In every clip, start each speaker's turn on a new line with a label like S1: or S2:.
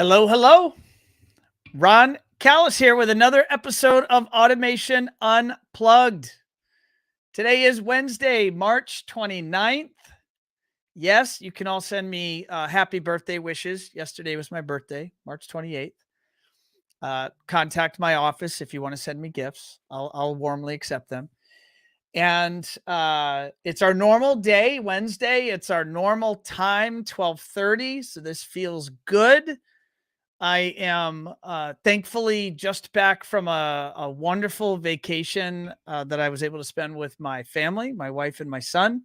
S1: Hello, hello. Ron Callis here with another episode of Automation Unplugged. Today is Wednesday, March 29th. Yes, you can all send me happy birthday wishes. Yesterday was my birthday, March 28th. Contact my office if you want to send me gifts. I'll warmly accept them. And it's our normal day, Wednesday. It's our normal time, 12:30. So this feels good. I am thankfully just back from a wonderful vacation that I was able to spend with my family, my wife and my son.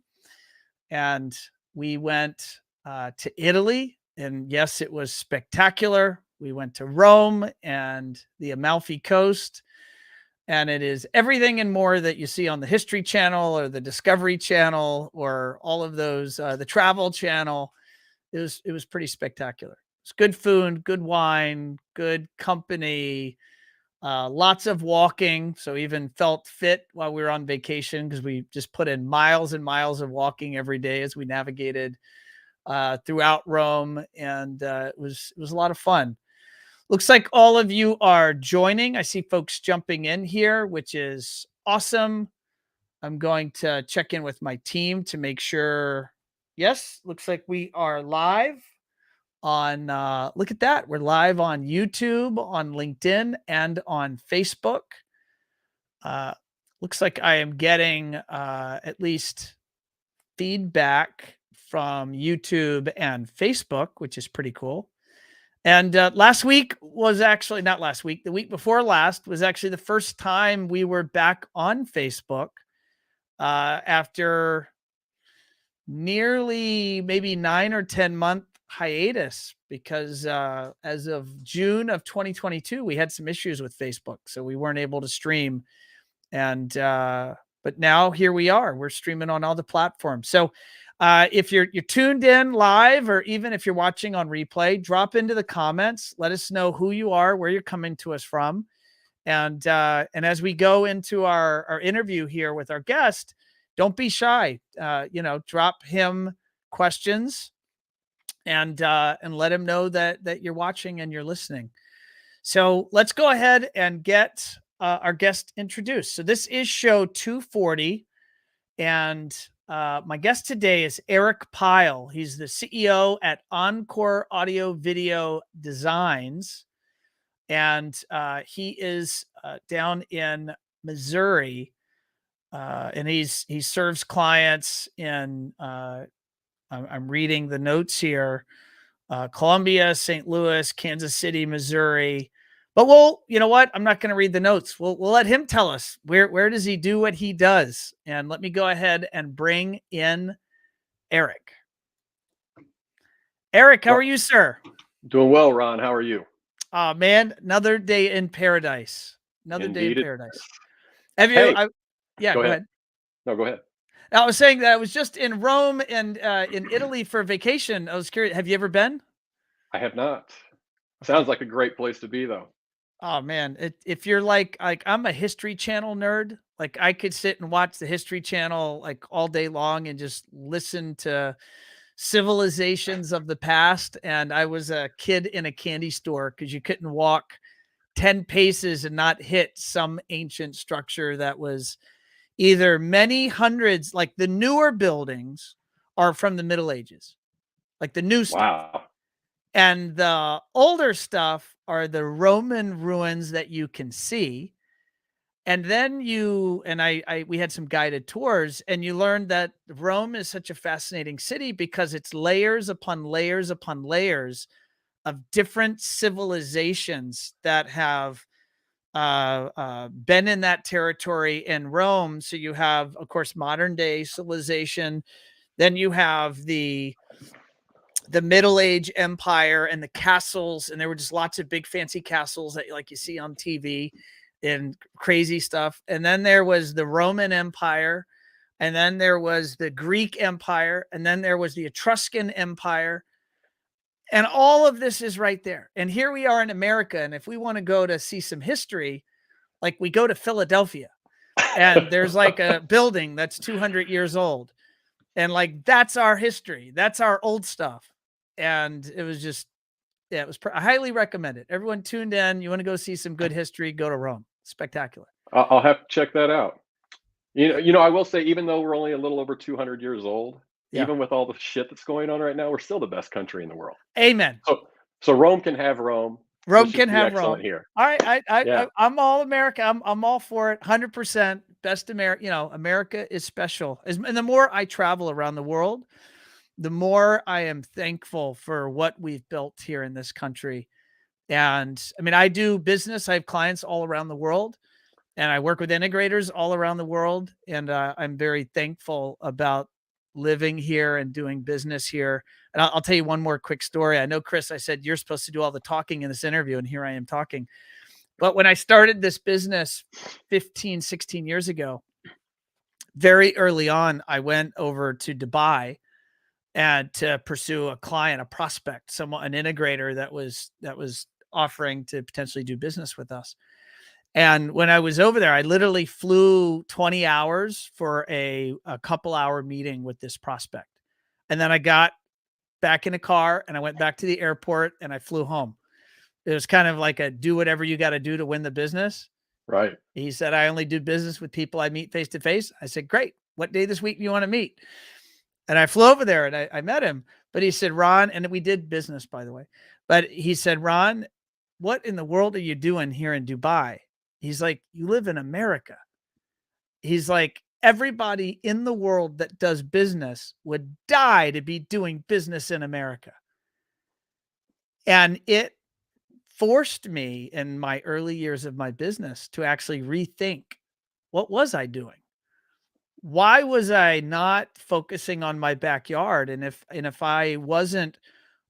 S1: And we went to Italy. And yes, it was spectacular. We went to Rome and the Amalfi Coast. And it is everything and more that you see on the History Channel or the Discovery Channel or all of those, the Travel Channel. It was pretty spectacular. It's good food, good wine, good company, lots of walking. So even felt fit while we were on vacation because we just put in miles and miles of walking every day as we navigated throughout Rome. And it was a lot of fun. Looks like all of you are joining. I see folks jumping in here, which is awesome. I'm going to check in with my team to make sure. Yes, looks like we are live on, look at that. We're live on YouTube, on LinkedIn, and on Facebook. Looks like I am getting at least feedback from YouTube and Facebook, which is pretty cool. And last week was actually not last week. The week before last was actually the first time we were back on Facebook after nearly maybe 9 or 10 month hiatus because as of June of 2022, we had some issues with Facebook. So we weren't able to stream. And but now here we are. We're streaming on all the platforms. So if you're tuned in live, or even if you're watching on replay, drop into the comments. Let us know who you are, where you're coming to us from. And as we go into our interview here with our guest, don't be shy. Drop him questions and let him know that you're watching and you're listening. So let's go ahead and get our guest introduced. So this is show 240, and my guest today is Eric Pyle. He's the CEO at Encore Audio Video Designs, and he is down in Missouri, and he serves clients in. I'm reading the notes here: Columbia, St. Louis, Kansas City, Missouri. But you know what? I'm not going to read the notes. We'll let him tell us where does he do what he does. And let me go ahead and bring in Eric. Eric, how are you, sir?
S2: Doing well, Ron. How are you?
S1: Oh, man, another day in paradise. Another day in paradise. Have you?
S2: Hey,
S1: go ahead.
S2: No, go ahead.
S1: I was saying that I was just in Rome and in Italy for vacation. I was curious. Have you ever been?
S2: I have not. Sounds like a great place to be, though.
S1: Oh man, if you're like I'm a History Channel nerd, like I could sit and watch the History Channel like all day long and just listen to civilizations of the past. And I was a kid in a candy store because you couldn't walk 10 paces and not hit some ancient structure that was either many hundreds, like the newer buildings are from the Middle Ages, like the new stuff.
S2: Wow.
S1: And the older stuff are the Roman ruins that you can see. And then we had some guided tours, and you learned that Rome is such a fascinating city because it's layers upon layers upon layers of different civilizations that have been in that territory in Rome. So you have, of course, modern day civilization. Then you have the Middle Age empire and the castles, and there were just lots of big fancy castles that like you see on TV and crazy stuff. And then there was the Roman Empire, and then there was the Greek Empire, and then there was the Etruscan Empire. And all of this is right there. And here we are in America, and if we want to go to see some history, like we go to Philadelphia, and there's like a building that's 200 years old, and like that's our history, that's our old stuff. And it was just Yeah, it was. I highly recommend it. Everyone tuned in. You want to go see some good history? Go to Rome. Spectacular.
S2: I'll have to check that out. I will say, even though we're only a little over 200 years old,
S1: Yeah.
S2: even with all the shit that's going on right now, we're still the best country in the world.
S1: Amen.
S2: So Rome can have Rome.
S1: Rome
S2: Let's just
S1: can
S2: be
S1: have
S2: excellent
S1: Rome.
S2: here.
S1: All right,
S2: Yeah.
S1: I'm all America. I'm all for it. 100% best America. America is special. And the more I travel around the world, the more I am thankful for what we've built here in this country. And I mean, I do business. I have clients all around the world, and I work with integrators all around the world. And I'm very thankful about living here and doing business here. And I'll tell you one more quick story. I know, Chris, I said you're supposed to do all the talking in this interview, and here I am talking. But when I started this business 15, 16 years ago, very early on, I went over to Dubai and to pursue a client, a prospect, an integrator that was offering to potentially do business with us. And when I was over there, I literally flew 20 hours for a couple hour meeting with this prospect. And then I got back in a car and I went back to the airport and I flew home. It was kind of like a do whatever you got to do to win the business.
S2: Right.
S1: He said, I only do business with people I meet face to face. I said, great. What day this week do you want to meet? And I flew over there and I met him, but he said, Ron, and we did business, by the way, but he said, Ron, what in the world are you doing here in Dubai? He's like, you live in America. He's like, everybody in the world that does business would die to be doing business in America. And it forced me in my early years of my business to actually rethink, what was I doing? Why was I not focusing on my backyard? And if I wasn't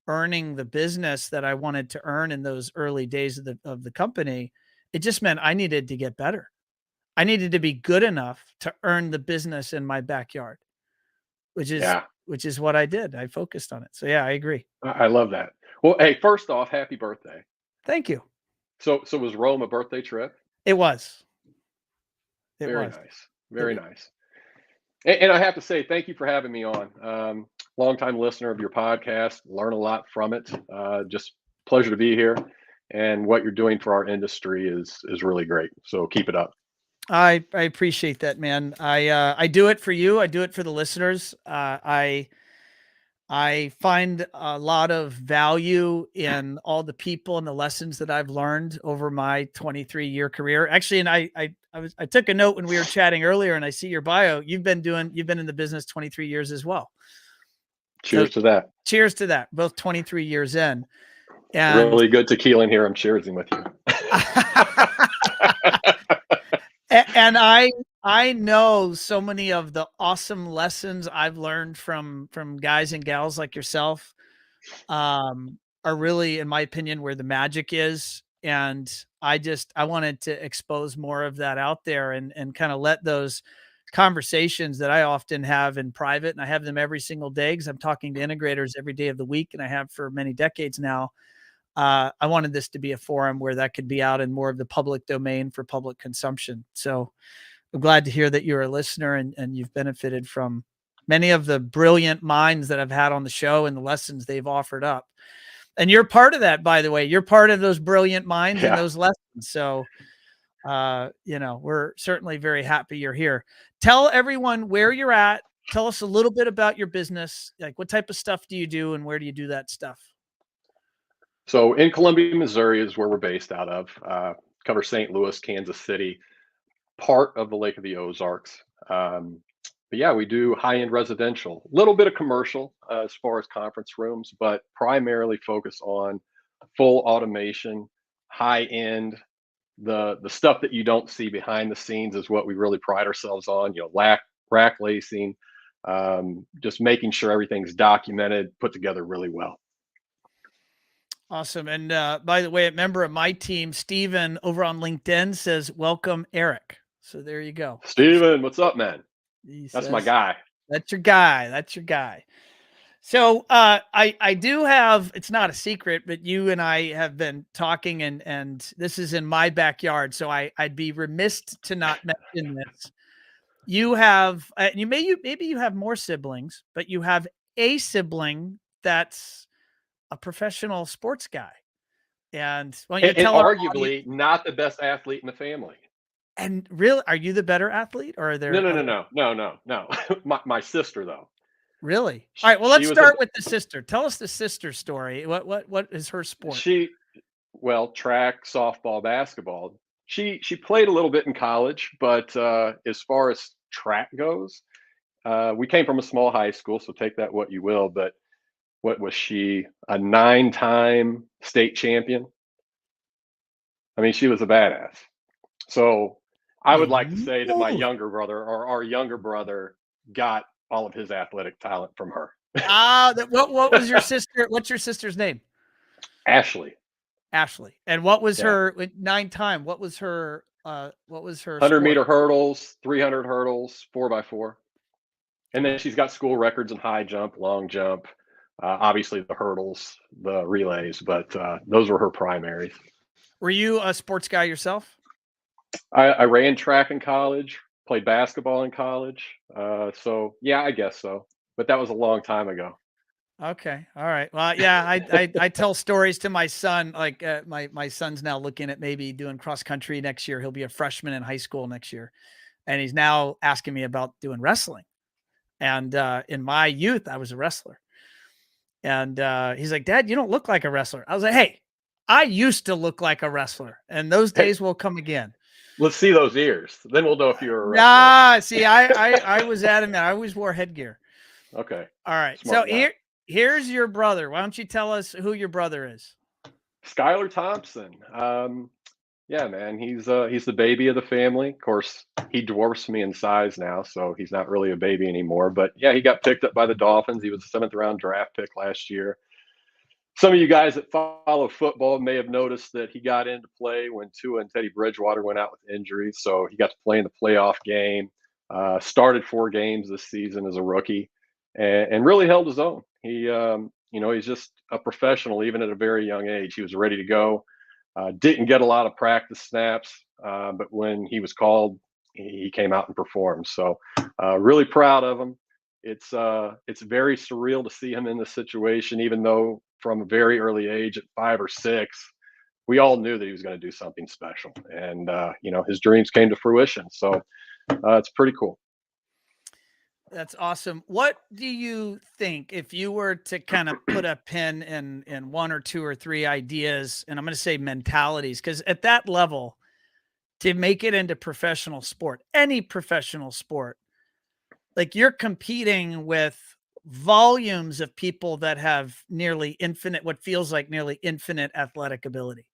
S1: earning the business that I wanted to earn in those early days of the company, it just meant I needed to get better. I needed to be good enough to earn the business in my backyard, which is what I did. I focused on it. So yeah, I agree.
S2: I love that. Well, hey, first off, happy birthday.
S1: Thank you.
S2: So was Rome a birthday trip?
S1: It was.
S2: Very nice. Very nice. And I have to say, thank you for having me on. Longtime listener of your podcast, learn a lot from it. Just pleasure to be here. And what you're doing for our industry is really great. So keep it up.
S1: I appreciate that, man. I do it for you. I do it for the listeners. I find a lot of value in all the people and the lessons that I've learned over my 23-year career. Actually, and I took a note when we were chatting earlier, and I see your bio. You've been in the business 23 years as well.
S2: Cheers to that.
S1: Cheers to that. Both 23 years in. And
S2: really good tequila in here. I'm cheersing with you.
S1: And I know so many of the awesome lessons I've learned from guys and gals like yourself are really, in my opinion, where the magic is. And I wanted to expose more of that out there and kind of let those conversations that I often have in private, and I have them every single day because I'm talking to integrators every day of the week, and I have for many decades now. I wanted this to be a forum where that could be out in more of the public domain for public consumption. So I'm glad to hear that you're a listener and you've benefited from many of the brilliant minds that I've had on the show and the lessons they've offered up. And you're part of that, by the way. You're part of those brilliant minds and those lessons. So, we're certainly very happy you're here. Tell everyone where you're at. Tell us a little bit about your business. Like, what type of stuff do you do and where do you do that stuff?
S2: So in Columbia, Missouri is where we're based out of. Cover St. Louis, Kansas City, part of the Lake of the Ozarks. But yeah, we do high-end residential, a little bit of commercial as far as conference rooms, but primarily focus on full automation, high-end. The stuff that you don't see behind the scenes is what we really pride ourselves on. Rack lacing, just making sure everything's documented, put together really well.
S1: Awesome. And by the way, a member of my team, Steven, over on LinkedIn says, welcome, Eric. So there you go.
S2: Steven, what's up, man? That's my guy.
S1: That's your guy. That's your guy. So I do have, it's not a secret, but you and I have been talking and this is in my backyard. So I'd be remiss to not mention this. You have, maybe you have more siblings, but you have a sibling that's a professional sports guy. And well, you
S2: And
S1: tell our audience,
S2: arguably not the best athlete in the family.
S1: and really, are you the better athlete or are
S2: No,
S1: there
S2: no, no,
S1: other?
S2: no, no, no, no. My sister though.
S1: Really? All right. Well, let's
S2: She was a
S1: start with the sister. Tell us the sister story. What is her sport?
S2: she well, track, softball, basketball. She played a little bit in college, but as far as track goes, we came from a small high school, so take that what you will. But what was she? A 9-time state champion. I mean, she was a badass. So I would like to
S1: Holy
S2: say that my
S1: moly.
S2: younger brother or our younger brother got all of his athletic talent from her.
S1: Ah, what was your sister? What's your sister's name?
S2: Ashley.
S1: Ashley. And what was
S2: Yeah.
S1: her 9 time? What was her
S2: 100
S1: sport?
S2: meter hurdles, 300 hurdles, 4x4. And then she's got school records in high jump, long jump, obviously the hurdles, the relays, but those were her primaries.
S1: Were you a sports guy yourself?
S2: I ran track in college, played basketball in college. So yeah, I guess so. But that was a long time ago.
S1: Okay. All right. Well, yeah, I tell stories to my son. Like my son's now looking at maybe doing cross country next year. He'll be a freshman in high school next year, and he's now asking me about doing wrestling. And in my youth, I was a wrestler. And he's like, "Dad, you don't look like a wrestler." I was like, "Hey, I used to look like a wrestler, and those
S2: Hey,
S1: days will come again."
S2: let's see those ears. Then we'll know if you're a wrestler.
S1: Nah, see, I was adamant. I always wore headgear.
S2: Okay.
S1: All right. So
S2: Smart guy.
S1: here's your brother. Why don't you tell us who your brother is?
S2: Skylar Thompson. Yeah, man, he's the baby of the family. Of course, he dwarfs me in size now, so he's not really a baby anymore. But yeah, he got picked up by the Dolphins. He was a 7th-round draft pick last year. Some of you guys that follow football may have noticed that he got into play when Tua and Teddy Bridgewater went out with injuries. So he got to play in the playoff game. Started 4 games this season as a rookie, and really held his own. He's just a professional even at a very young age. He was ready to go. Didn't get a lot of practice snaps, but when he was called, he came out and performed. So really proud of him. It's very surreal to see him in this situation, even though from a very early age, at 5 or 6, we all knew that he was going to do something special, and his dreams came to fruition. So it's pretty cool.
S1: That's awesome. What do you think if you were to kind of put a pin in 1 or 2 or 3 ideas, and I'm going to say mentalities, because at that level, to make it into professional sport, any professional sport, like you're competing with volumes of people that have nearly infinite, what feels like nearly infinite athletic ability.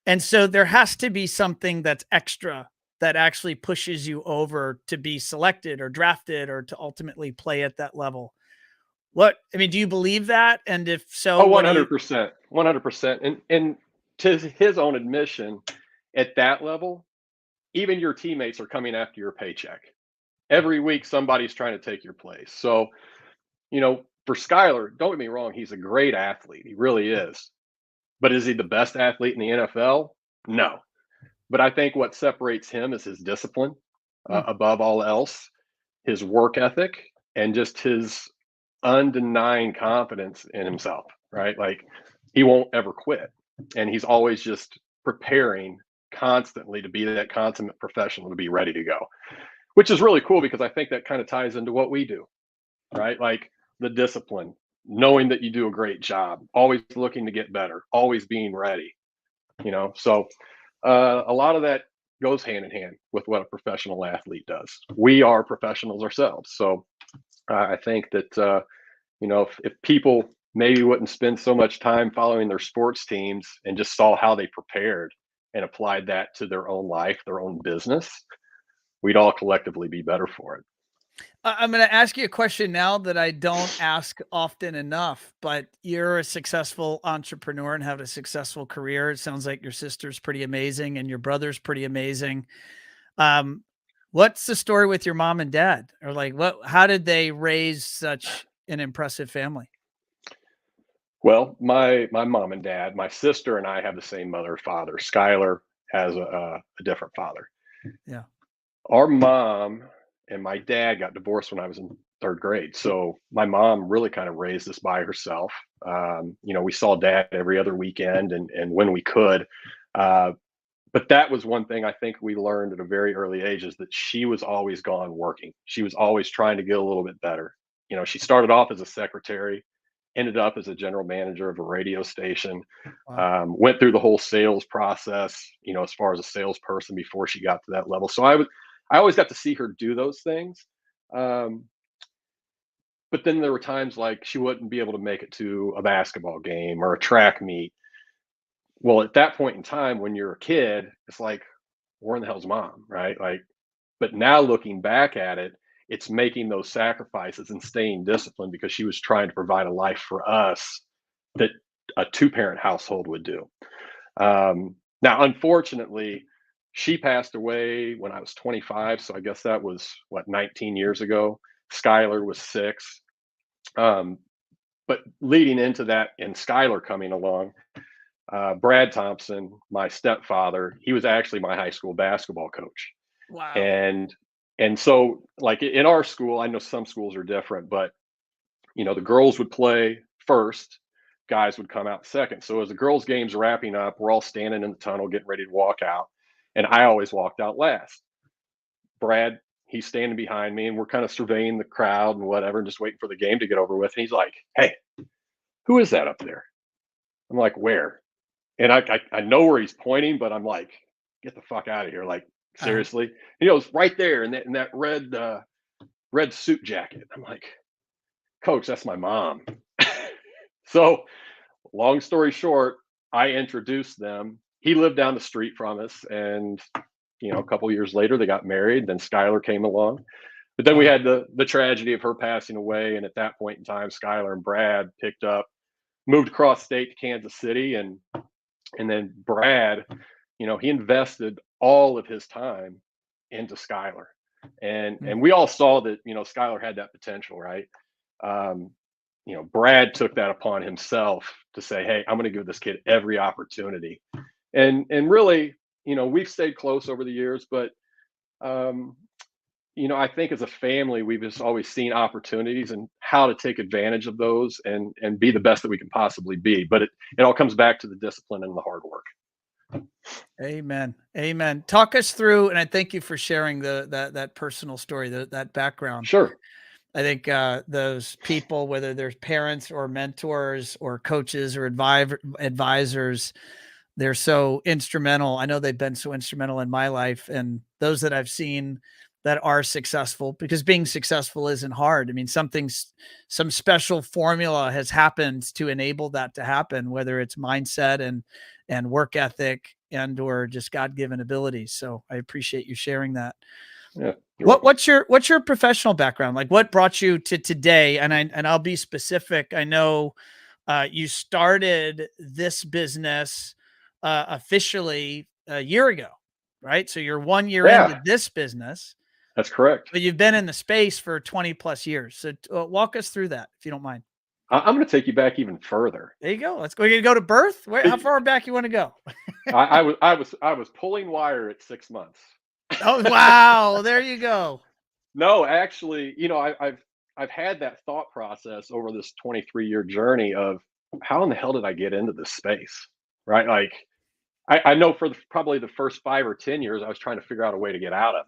S1: And so there has to be something that's extra that actually pushes you over to be selected or drafted or to ultimately play at that level. Do you believe that? And if so,
S2: Oh,
S1: what do you?
S2: 100%, 100%. And to his own admission, at that level, even your teammates are coming after your paycheck. Every week, somebody's trying to take your place. So, for Skylar, don't get me wrong, he's a great athlete. He really is. But is he the best athlete in the NFL? No. But I think what separates him is his discipline,
S1: Hmm.
S2: above all else, his work ethic, and just his undenying confidence in himself, right? Like he won't ever quit. And he's always just preparing constantly to be that consummate professional, to be ready to go, which is really cool because I think that kind of ties into what we do, right? Like the discipline, knowing that you do a great job, always looking to get better, always being ready, So a lot of that goes hand in hand with what a professional athlete does. We are professionals ourselves. So I think that, if people maybe wouldn't spend so much time following their sports teams and just saw how they prepared and applied that to their own life, their own business, we'd all collectively be better for it.
S1: I'm going to ask you a question now that I don't ask often enough, but you're a successful entrepreneur and have a successful career. It sounds like your sister's pretty amazing and your brother's pretty amazing. What's the story with your mom and dad? Or like how did they raise such an impressive family?
S2: Well, my mom and dad, my sister and I have the same mother and father. Skylar has a different father.
S1: Yeah.
S2: Our mom and my dad got divorced when I was in 3rd grade. So my mom really kind of raised us by herself. We saw dad every other weekend and when we could. But that was one thing I think we learned at a very early age, is that she was always gone working. She was always trying to get a little bit better. She started off as a secretary, ended up as a general manager of a radio station,
S1: Wow.
S2: went through the whole sales process, as far as a salesperson before she got to that level. So I always got to see her do those things. Um, but then there were times like she wouldn't be able to make it to a basketball game or a track meet. Well, at that point in time, when you're a kid, it's like, where in the hell's mom, right? Like, but now looking back at it, it's making those sacrifices and staying disciplined because she was trying to provide a life for us that a 2-parent household would do. Now, unfortunately, she passed away when I was 25. So I guess that was 19 years ago. Skylar was 6. But leading into that and Skylar coming along, Brad Thompson, my stepfather, he was actually my high school basketball coach.
S1: Wow.
S2: And so, like, in our school, I know some schools are different, but the girls would play first, guys would come out second. So as the girls' game's wrapping up, we're all standing in the tunnel getting ready to walk out, and I always walked out last. Brad, he's standing behind me, and we're kind of surveying the crowd and whatever, and just waiting for the game to get over with. And he's like, "Hey, who is that up there?" I'm like, "Where?" And I know where he's pointing, but I'm like, "Get the fuck out of here!" Like, seriously. It's right there in that red suit jacket. I'm like, "Coach, that's my mom." So, long story short, I introduced them. He lived down the street from us, and a couple years later, they got married. Then Skylar came along, but then we
S1: Wow.
S2: had the tragedy of her passing away. And at that point in time, Skylar and Brad picked up, moved across state to Kansas City, and then Brad, he invested all of his time into Skylar, and we all saw that Skylar had that potential, right? Brad took that upon himself to say, "Hey, I'm going to give this kid every opportunity," and really, we've stayed close over the years, but I think as a family, we've just always seen opportunities and how to take advantage of those and be the best that we can possibly be. But it all comes back to the discipline and the hard work.
S1: Amen. Amen. Talk us through, and I thank you for sharing that personal story, that background.
S2: Sure.
S1: I think those people, whether they're parents or mentors or coaches or advisors, they're so instrumental. I know they've been so instrumental in my life, and those that I've seen that are successful, because being successful isn't hard. I mean, some special formula has happened to enable that to happen, whether it's mindset and work ethic and or just God-given abilities. So I appreciate you sharing that.
S2: Yeah. Welcome.
S1: What's your professional background? Like, what brought you to today? And I'll be specific. I know you started this business officially a year ago, right? So you're 1 year into this business.
S2: That's correct.
S1: But you've been in the space for 20 plus years. So walk us through that, if you don't mind.
S2: I'm going to take you back even further.
S1: There you go. Let's go. We're going to go to birth. How far back you want to go?
S2: I was pulling wire at 6 months.
S1: Oh, wow. There you go.
S2: No, actually, I've had that thought process over this 23-year journey of how in the hell did I get into this space, right? Like, I know for probably the first 5 or 10 years, I was trying to figure out a way to get out of it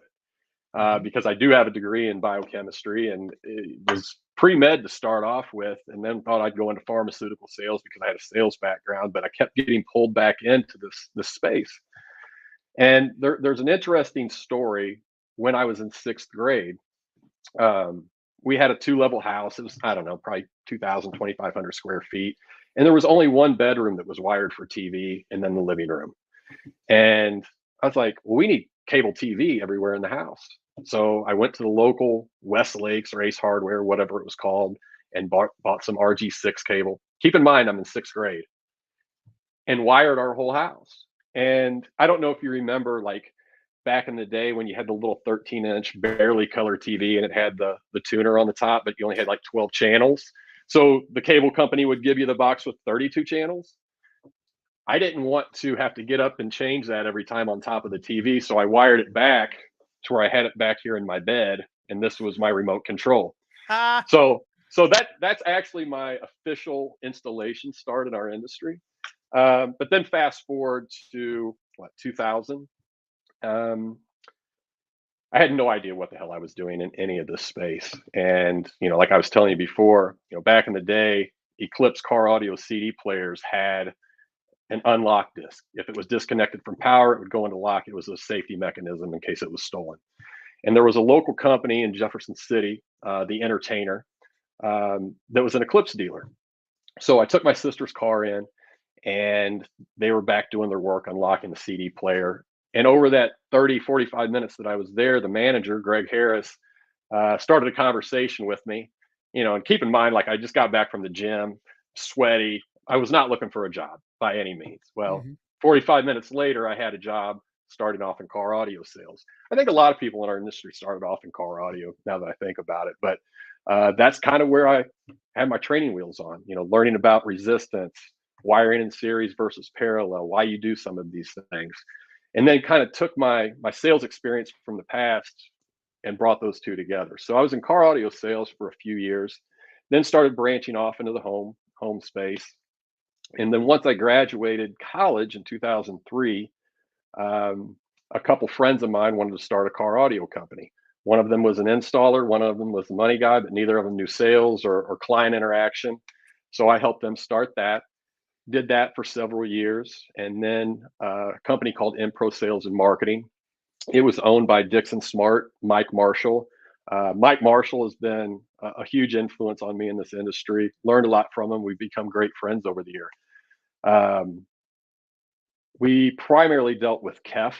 S2: because I do have a degree in biochemistry and it was pre-med to start off with, and then thought I'd go into pharmaceutical sales because I had a sales background, but I kept getting pulled back into this space. And there's an interesting story. When I was in 6th grade, we had a 2-level house. It was, I don't know, probably 2,000, 2,500 square feet. And there was only one bedroom that was wired for TV and then the living room. And I was like, well, we need cable TV everywhere in the house. So I went to the local Westlakes or Ace Hardware, whatever it was called, and bought some RG6 cable. Keep in mind, I'm in 6th grade, and wired our whole house. And I don't know if you remember, like, back in the day when you had the little 13-inch barely color TV and it had the tuner on the top, but you only had like 12 channels. So the cable company would give you the box with 32 channels. I didn't want to have to get up and change that every time on top of the TV. So I wired it back to where I had it back here in my bed. And this was my remote control. So that's actually my official installation start in our industry. But then fast forward to 2000. I had no idea what the hell I was doing in any of this space. And, like I was telling you before, back in the day, Eclipse car audio CD players had an unlock disc. If it was disconnected from power, it would go into lock. It was a safety mechanism in case it was stolen. And there was a local company in Jefferson City, the Entertainer, that was an Eclipse dealer. So I took my sister's car in, and they were back doing their work unlocking the CD player. And over that 30, 45 minutes that I was there, the manager, Greg Harris, started a conversation with me. And keep in mind, like, I just got back from the gym, sweaty. I was not looking for a job by any means. Well, 45 minutes later, I had a job starting off in car audio sales. I think a lot of people in our industry started off in car audio, now that I think about it. But that's kind of where I had my training wheels on, learning about resistance, wiring in series versus parallel, why you do some of these things. And then kind of took my sales experience from the past and brought those two together. So I was in car audio sales for a few years, then started branching off into the home space. And then once I graduated college in 2003, a couple friends of mine wanted to start a car audio company. One of them was an installer, one of them was the money guy, but neither of them knew sales or client interaction. So I helped them start that. Did that for several years, and then a company called InPro Sales and Marketing. It was owned by Dixon Smart, Mike Marshall. Mike Marshall has been a huge influence on me in this industry. Learned a lot from him. We've become great friends over the year. We primarily dealt with KEF,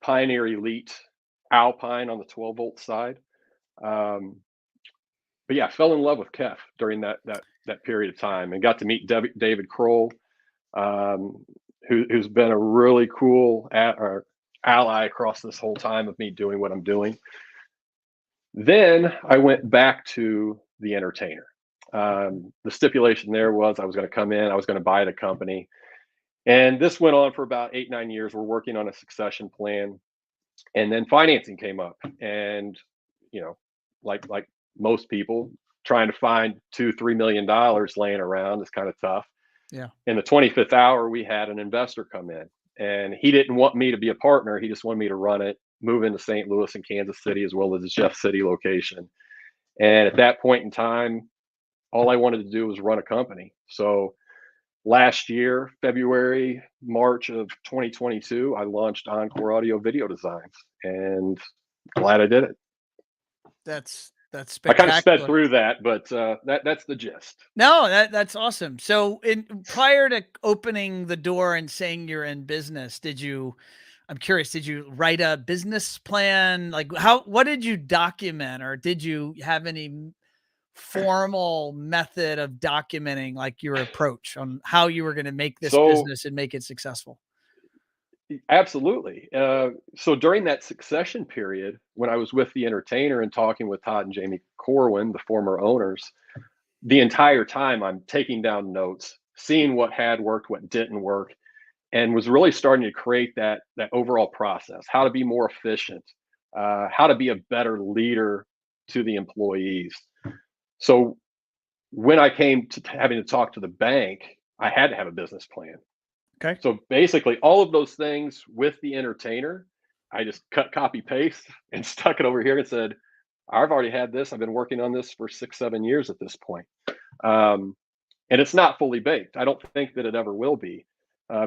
S2: Pioneer Elite, Alpine on the 12-volt side. But yeah, I fell in love with KEF during that period of time, and got to meet David Kroll, who's been a really cool ally across this whole time of me doing what I'm doing. Then I went back to the Entertainer. The stipulation there was I was going to come in, I was going to buy the company. And this went on for about 8-9 years. We're working on a succession plan. And then financing came up. And, like most people, trying to find $2-3 million laying around is kind of tough.
S1: Yeah.
S2: In the 25th hour, we had an investor come in, and he didn't want me to be a partner. He just wanted me to run it, move into St. Louis and Kansas City, as well as the Jeff City location. And at that point in time, all I wanted to do was run a company. So last year, February, March of 2022, I launched Encore Audio Video Designs, and glad I did it.
S1: That's
S2: I
S1: spectacular.
S2: kind of sped through that, but that's the gist.
S1: No, that's awesome. So prior to opening the door and saying you're in business, I'm curious, did you write a business plan? Like what did you document, or did you have any formal method of documenting like your approach on how you were going to make this business and make it successful?
S2: Absolutely. So during that succession period, when I was with the Entertainer and talking with Todd and Jamie Corwin, the former owners, the entire time I'm taking down notes, seeing what had worked, what didn't work, and was really starting to create that overall process, how to be more efficient, how to be a better leader to the employees. So when I came to having to talk to the bank, I had to have a business plan.
S1: Okay.
S2: So basically all of those things with the Entertainer, I just cut, copy, paste, and stuck it over here and said, I've already had this. I've been working on this for 6-7 years at this point. And it's not fully baked. I don't think that it ever will be,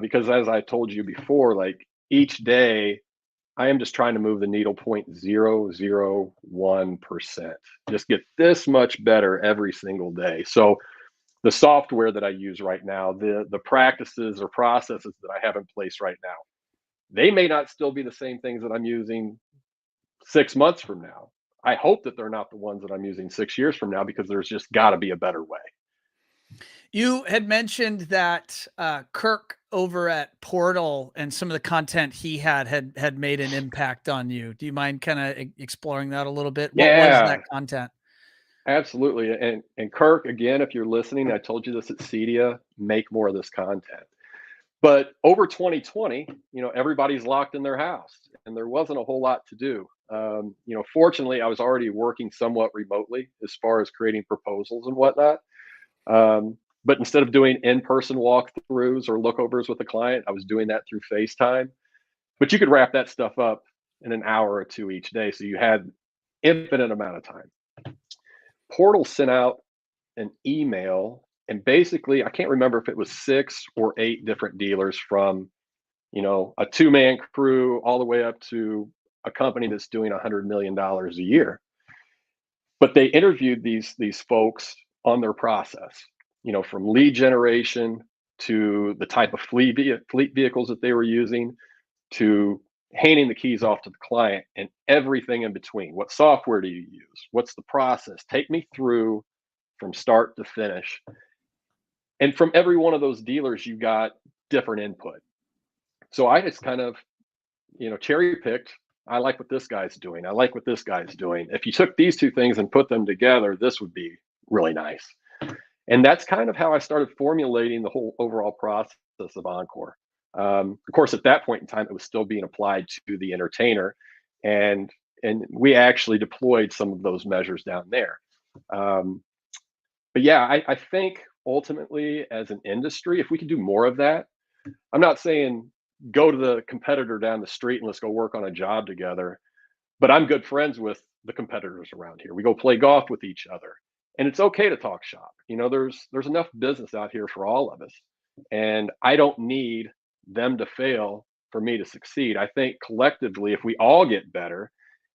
S2: because as I told you before, like each day I am just trying to move the needle 0.001%, just get this much better every single day. So the software that I use right now, the practices or processes that I have in place right now, they may not still be the same things that I'm using 6 months from now. I hope that they're not the ones that I'm using 6 years from now, because there's just got to be a better way.
S1: You had mentioned that Kirk over at Portal and some of the content he had made an impact on you. Do you mind kind of exploring that a little bit? What was that content?
S2: Absolutely. And Kirk, again, if you're listening, I told you this at CEDIA, make more of this content. But over 2020, everybody's locked in their house and there wasn't a whole lot to do. Fortunately, I was already working somewhat remotely as far as creating proposals and whatnot. But instead of doing in-person walkthroughs or lookovers with the client, I was doing that through FaceTime. But you could wrap that stuff up in an hour or two each day, so you had infinite amount of time. Portal sent out an email, and basically, I can't remember if it was 6 or 8 different dealers from, a two-man crew all the way up to a company that's doing $100 million a year. But they interviewed these folks on their process, from lead generation to the type of fleet vehicles that they were using to handing the keys off to the client and everything in between. What software do you use? What's the process? Take me through from start to finish. And from every one of those dealers, you got different input. So I just kind of, cherry picked. I like what this guy's doing. I like what this guy's doing. If you took these two things and put them together, this would be really nice. And that's kind of how I started formulating the whole overall process of Encore. Of course, at that point in time, it was still being applied to the entertainer, and we actually deployed some of those measures down there. But yeah, I think ultimately, as an industry, if we could do more of that, I'm not saying go to the competitor down the street and let's go work on a job together, but I'm good friends with the competitors around here. We go play golf with each other, and it's okay to talk shop. There's enough business out here for all of us, and I don't need them to fail for me to succeed. I think collectively, if we all get better,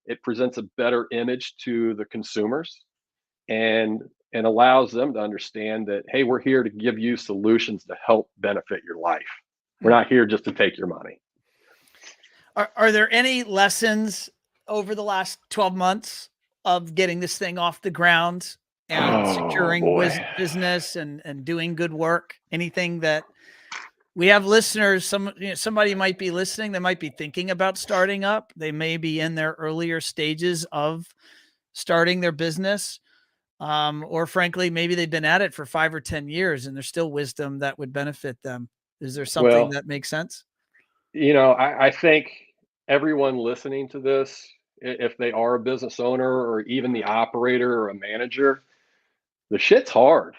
S2: it presents a better image to the consumers and allows them to understand that, hey, we're here to give you solutions to help benefit your life. We're not here just to take your money.
S1: Are there any lessons over the last 12 months of getting this thing off the ground and securing business and doing good work? Anything that we have listeners, somebody might be listening, they might be thinking about starting up. They may be in their earlier stages of starting their business. Or frankly, maybe they've been at it for 5 or 10 years and there's still wisdom that would benefit them. Is there something that makes sense?
S2: I think everyone listening to this, if they are a business owner or even the operator or a manager, the shit's hard.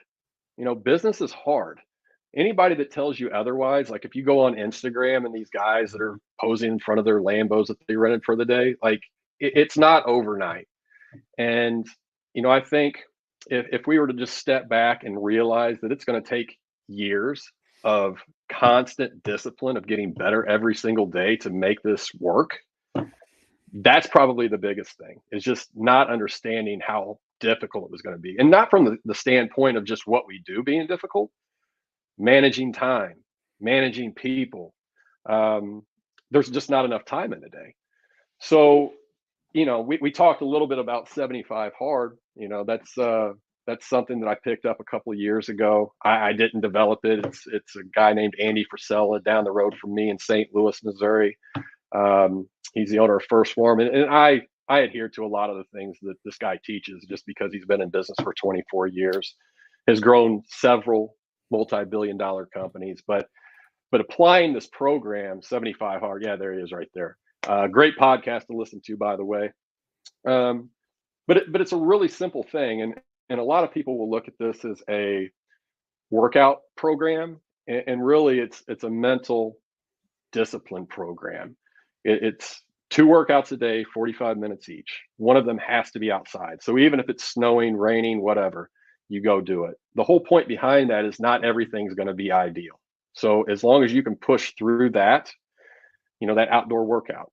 S2: Business is hard. Anybody that tells you otherwise, like if you go on Instagram and these guys that are posing in front of their Lambos that they rented for the day, like it's not overnight. And, I think if we were to just step back and realize that it's going to take years of constant discipline of getting better every single day to make this work, that's probably the biggest thing, is just not understanding how difficult it was going to be. And not from the standpoint of just what we do being difficult, managing time, managing people. There's just not enough time in the day. So, we talked a little bit about 75 hard. That's something that I picked up a couple of years ago. I didn't develop it. It's a guy named Andy Frisella down the road from me in St. Louis, Missouri. He's the owner of First Form, and I adhere to a lot of the things that this guy teaches just because he's been in business for 24 years, has grown several multi-billion-dollar companies. But applying this program, 75 hard, yeah, there he is right there. Great podcast to listen to, by the way. But it's a really simple thing, and a lot of people will look at this as a workout program, and really it's a mental discipline program. It's 2 workouts a day, 45 minutes each. One of them has to be outside. So even if it's snowing, raining, whatever, you go do it. The whole point behind that is not everything's going to be ideal. So as long as you can push through that, that outdoor workout,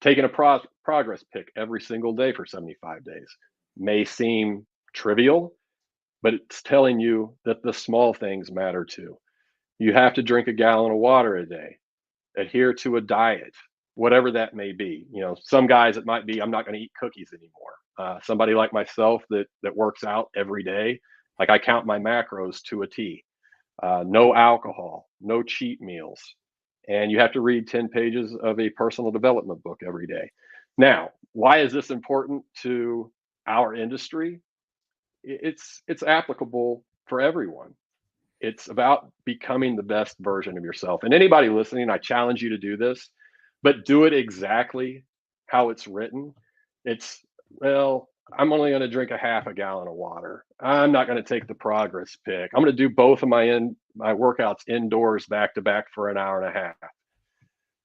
S2: taking a progress pic every single day for 75 days may seem trivial, but it's telling you that the small things matter too. You have to drink a gallon of water a day, adhere to a diet, whatever that may be. Some guys, it might be, I'm not going to eat cookies anymore. Somebody like myself that works out every day, like I count my macros to a T. No alcohol, no cheat meals. And you have to read 10 pages of a personal development book every day. Now, why is this important to our industry? It's applicable for everyone. It's about becoming the best version of yourself. And anybody listening, I challenge you to do this, but do it exactly how it's written, it's, well, I'm only going to drink a half a gallon of water. I'm not going to take the progress pick. I'm going to do both of my workouts indoors back to back for an hour and a half.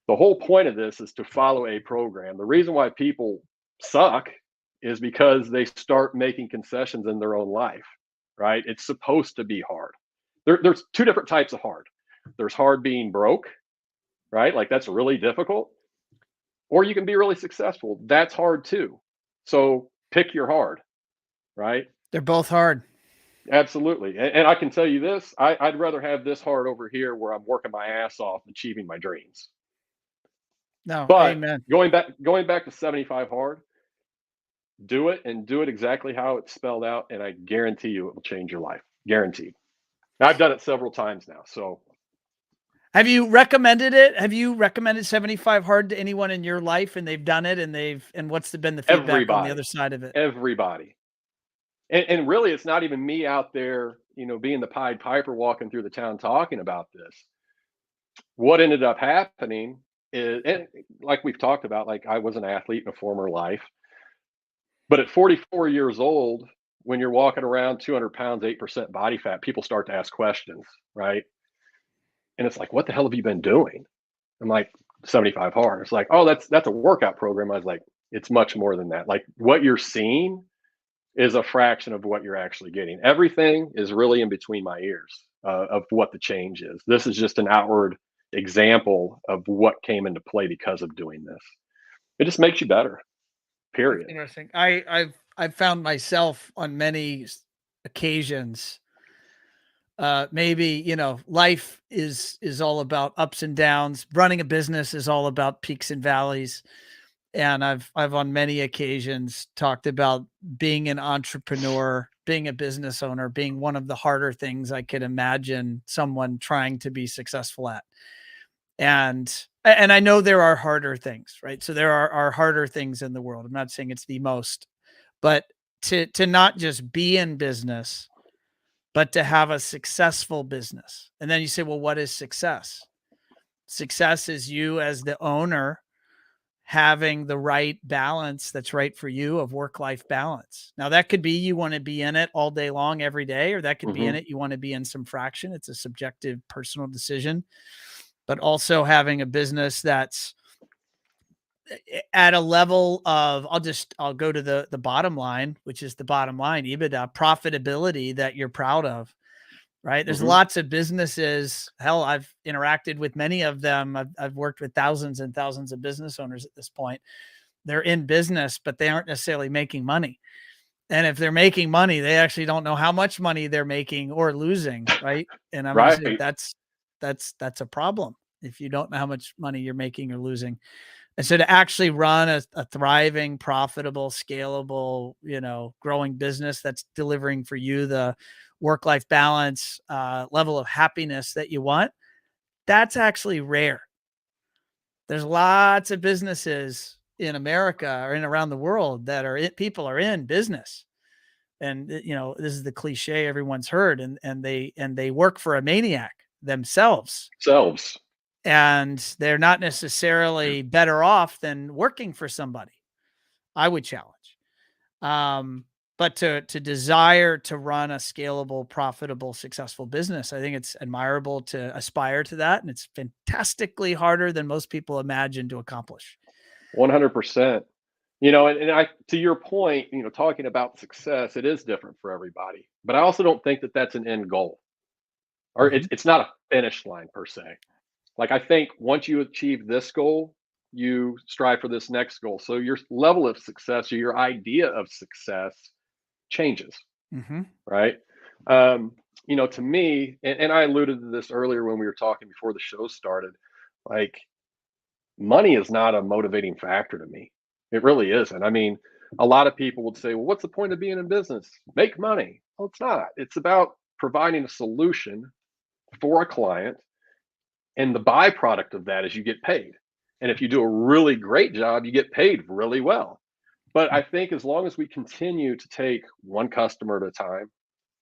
S2: The whole point of this is to follow a program. The reason why people suck is because they start making concessions in their own life, right? It's supposed to be hard. There's two different types of hard. There's hard being broke, right? Like that's really difficult. Or you can be really successful. That's hard too. So pick your hard, right?
S1: They're both hard.
S2: Absolutely. And I can tell you this, I'd rather have this hard over here where I'm working my ass off achieving my dreams.
S1: No,
S2: But
S1: amen.
S2: going back to 75 hard, do it and do it exactly how it's spelled out, and I guarantee you it will change your life. Guaranteed. I've done it several times now. So
S1: have you recommended it? Have you recommended 75 hard to anyone in your life and they've done it and what's been the feedback on the other side of it?
S2: Everybody. And really it's not even me out there, being the Pied Piper walking through the town talking about this. What ended up happening is, and like we've talked about, like I was an athlete in a former life, but at 44 years old, when you're walking around 200 pounds, 8% body fat, people start to ask questions, right? And it's like, what the hell have you been doing? I'm like, 75 hard. It's like, oh, that's a workout program. I was like, it's much more than that. Like what you're seeing is a fraction of what you're actually getting. Everything is really in between my ears of what the change is. This is just an outward example of what came into play because of doing this. It just makes you better. Period.
S1: That's interesting. I've found myself on many occasions. Maybe, life is all about ups and downs. Running a business is all about peaks and valleys. And I've on many occasions talked about being an entrepreneur, being a business owner, being one of the harder things I could imagine someone trying to be successful at. And I know there are harder things, right? So there are harder things in the world. I'm not saying it's the most, but to not just be in business, but to have a successful business. And then you say, well, what is success? Success is you as the owner having the right balance that's right for you of work-life balance. Now that could be you want to be in it all day long every day, or that could be in it you want to be in some fraction. It's a subjective personal decision. But also having a business that's at a level of, I'll go to the bottom line, which is the bottom line, EBITDA, profitability that you're proud of, right? There's lots of businesses. Hell, I've interacted with many of them. I've worked with thousands and thousands of business owners at this point. They're in business, but they aren't necessarily making money. And if they're making money, they actually don't know how much money they're making or losing, right? And I'm
S2: right.
S1: saying that's a problem if you don't know how much money you're making or losing. And so to actually run a thriving, profitable, scalable, growing business that's delivering for you the work-life balance, level of happiness that you want, that's actually rare. There's lots of businesses in America or in around the world that people are in business. And, this is the cliche everyone's heard, and they work for a maniac themselves. And they're not necessarily better off than working for somebody, I would challenge. But to desire to run a scalable, profitable, successful business, I think it's admirable to aspire to that. And it's fantastically harder than most people imagine to accomplish.
S2: 100%. And to your point, talking about success, it is different for everybody. But I also don't think that that's an end goal, or it's not a finish line per se. Like I think once you achieve this goal, you strive for this next goal. So your level of success or your idea of success changes, right? To me, and I alluded to this earlier when we were talking before the show started, like money is not a motivating factor to me. It really isn't. I mean, a lot of people would say, well, what's the point of being in business? Make money. Well, it's not. It's about providing a solution for a client. And the byproduct of that is you get paid. And if you do a really great job, you get paid really well. But I think as long as we continue to take one customer at a time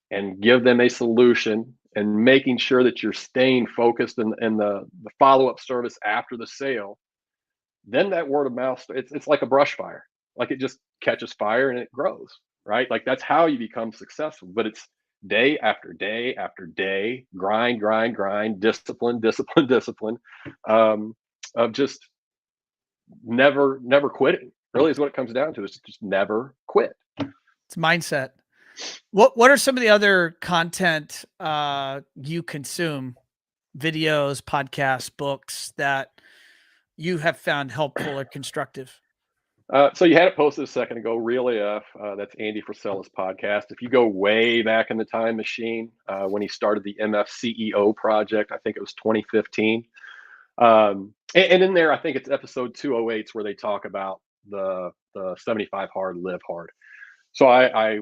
S2: and give them a solution and making sure that you're staying focused in the follow-up service after the sale, then that word of mouth, it's like a brush fire. Like it just catches fire and it grows, right? Like that's how you become successful. But it's day after day after day, grind, grind, grind, discipline, discipline, discipline, of just never quitting. Really is what it comes down to, is just never quit.
S1: It's mindset. What are some of the other content you consume, videos, podcasts, books, that you have found helpful or constructive?
S2: So you had it posted a second ago, Real AF. That's Andy Frisella's podcast. If you go way back in the time machine, when he started the MF CEO project, I think it was 2015. And in there, I think it's episode 208 where they talk about the 75 hard, live hard. So I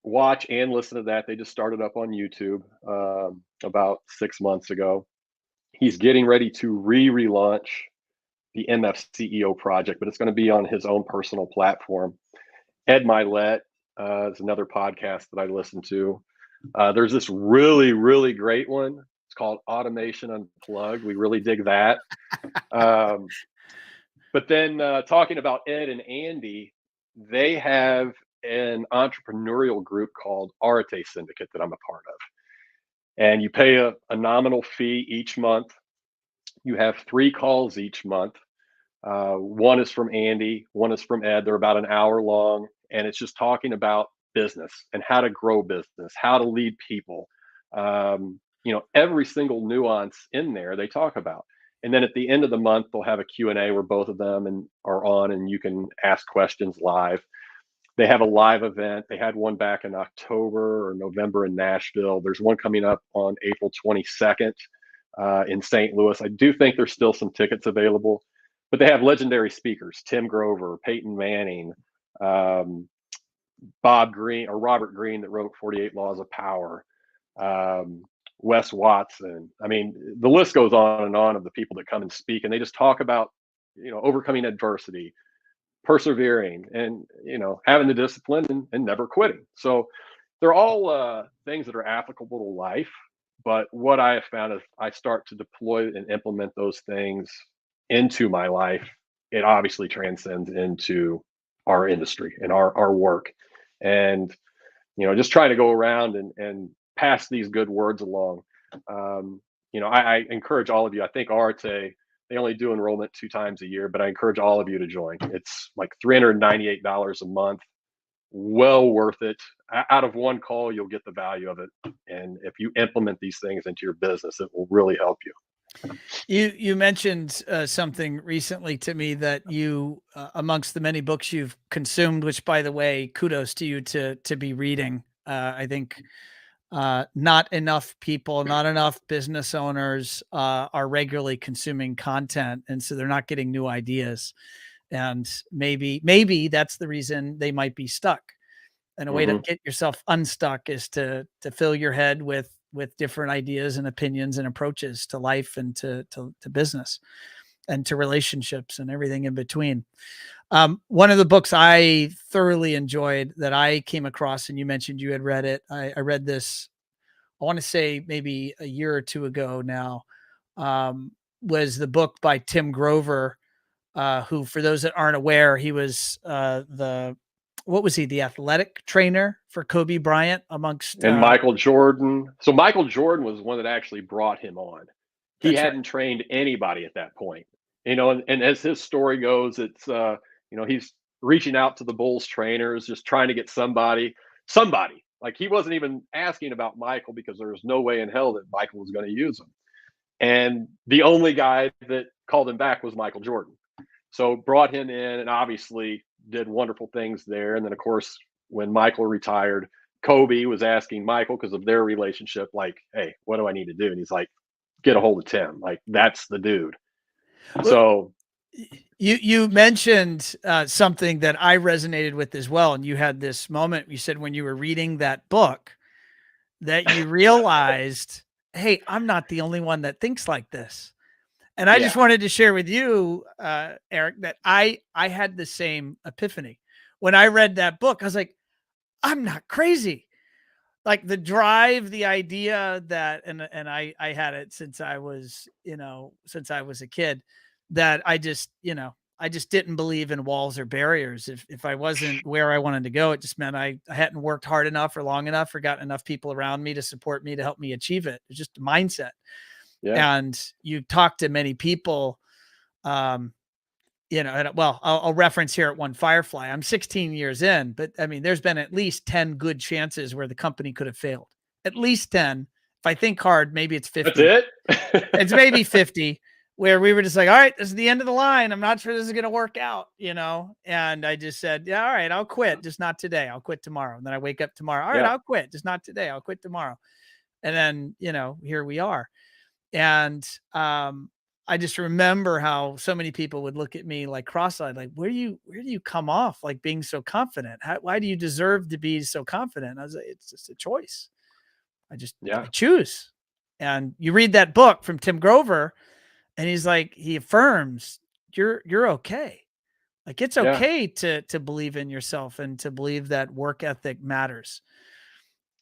S2: watch and listen to that. They just started up on YouTube about 6 months ago. He's getting ready to relaunch the MF CEO project, but it's going to be on his own personal platform. Ed Milet is another podcast that I listen to. There's this really, really great one. It's called Automation Unplugged. We really dig that. But then talking about Ed and Andy, they have an entrepreneurial group called Arate Syndicate that I'm a part of. And you pay a nominal fee each month. You have 3 calls each month. One is from Andy, one is from Ed. They're about an hour long, and it's just talking about business and how to grow business, how to lead people. Every single nuance in there they talk about. And then at the end of the month, they'll have a Q&A where both of them are on, and you can ask questions live. They have a live event. They had one back in October or November in Nashville. There's one coming up on April 22nd in St. Louis. I do think there's still some tickets available. But they have legendary speakers: Tim Grover, Peyton Manning, Bob Greene, or Robert Greene, that wrote 48 Laws of Power, Wes Watson. I mean, the list goes on and on of the people that come and speak, and they just talk about, overcoming adversity, persevering, and, having the discipline and never quitting. So they're all things that are applicable to life. But what I have found is I start to deploy and implement those things into my life, it obviously transcends into our industry and our work. And, just trying to go around and pass these good words along. I encourage all of you. I think Arte, they only do enrollment 2 times a year, but I encourage all of you to join. It's like $398 a month. Well worth it. Out of one call, you'll get the value of it. And if you implement these things into your business, it will really help you.
S1: You mentioned something recently to me that you, amongst the many books you've consumed, which, by the way, kudos to you to be reading. I think not enough people, not enough business owners are regularly consuming content, and so they're not getting new ideas. And maybe that's the reason they might be stuck. And a way to get yourself unstuck is to fill your head with different ideas and opinions and approaches to life and to business and to relationships and everything in between. One of the books I thoroughly enjoyed that I came across, and you mentioned you had read it. I read this, I want to say maybe a year or 2 ago now, was the book by Tim Grover, who, for those that aren't aware, he was what was he? The athletic trainer for Kobe Bryant, amongst
S2: and Michael Jordan. So Michael Jordan was one that actually brought him on. He hadn't trained anybody at that point, and as his story goes, it's he's reaching out to the Bulls trainers, just trying to get somebody. Like, he wasn't even asking about Michael because there was no way in hell that Michael was going to use him. And the only guy that called him back was Michael Jordan. So brought him in and obviously did wonderful things there. And then, of course, when Michael retired, Kobe was asking Michael, because of their relationship, like, hey, what do I need to do? And he's like, get a hold of Tim. Like, that's the dude. So
S1: you mentioned something that I resonated with as well. And you had this moment, you said, when you were reading that book, that you realized, hey, I'm not the only one that thinks like this. And I just wanted to share with you, Eric, that I had the same epiphany. When I read that book, I was like, I'm not crazy. Like, the drive, the idea that, and I had it since I was, since I was a kid, that I just, I just didn't believe in walls or barriers. If I wasn't where I wanted to go, it just meant I hadn't worked hard enough or long enough or gotten enough people around me to support me to help me achieve it. It's just a mindset.
S2: Yeah.
S1: And you talk to many people, you know, and well, I'll reference here at One Firefly. I'm 16 years in, but I mean, there's been at least 10 good chances where the company could have failed. At least 10. If I think hard, maybe it's 50.
S2: That's it.
S1: It's maybe 50 where we were just like, all right, this is the end of the line. I'm not sure this is going to work out, you know? And I just said, yeah, all right, I'll quit. Just not today. I'll quit tomorrow. And then I wake up tomorrow. All right,
S2: Yeah.
S1: I'll quit. Just not today. I'll quit tomorrow. And then, you know, here we are. And, I just remember how so many people would look at me like cross-eyed, like, where do you come off like being so confident? Why do you deserve to be so confident? I was like, it's just a choice. I choose. And you read that book from Tim Grover and he's like, he affirms you're okay. Like it's okay to believe in yourself and to believe that work ethic matters.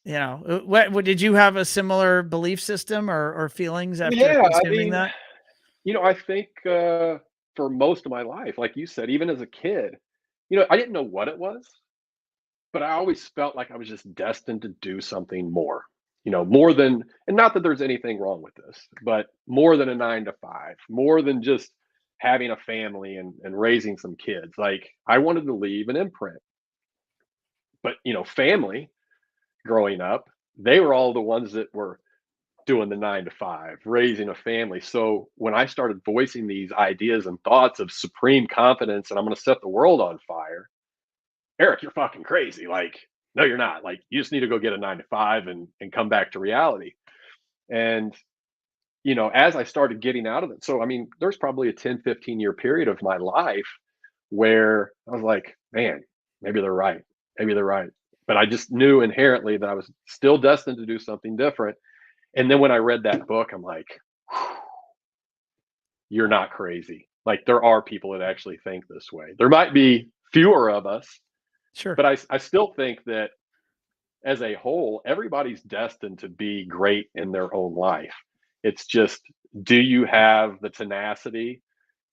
S1: You know, what did you have a similar belief system or feelings after consuming that?
S2: You know, I think for most of my life, like you said, even as a kid, you know, I didn't know what it was, but I always felt like I was just destined to do something more, you know, more than, and not that there's anything wrong with this, but more than a 9 to 5, more than just having a family and raising some kids. Like I wanted to leave an imprint, but, you know, family growing up, they were all the ones that were doing the 9 to 5, raising a family. So when I started voicing these ideas and thoughts of supreme confidence and I'm going to set the world on fire, Eric, you're fucking crazy. Like, no, you're not. Like, you just need to go get a 9 to 5 and come back to reality. And, you know, as I started getting out of it, so I mean, there's probably a 10-15 year period of my life where I was like, man, maybe they're right. Maybe they're right. But I just knew inherently that I was still destined to do something different. And then when I read that book, I'm like, you're not crazy. Like there are people that actually think this way. There might be fewer of us,
S1: Sure.
S2: but I still think that as a whole, everybody's destined to be great in their own life. It's just, do you have the tenacity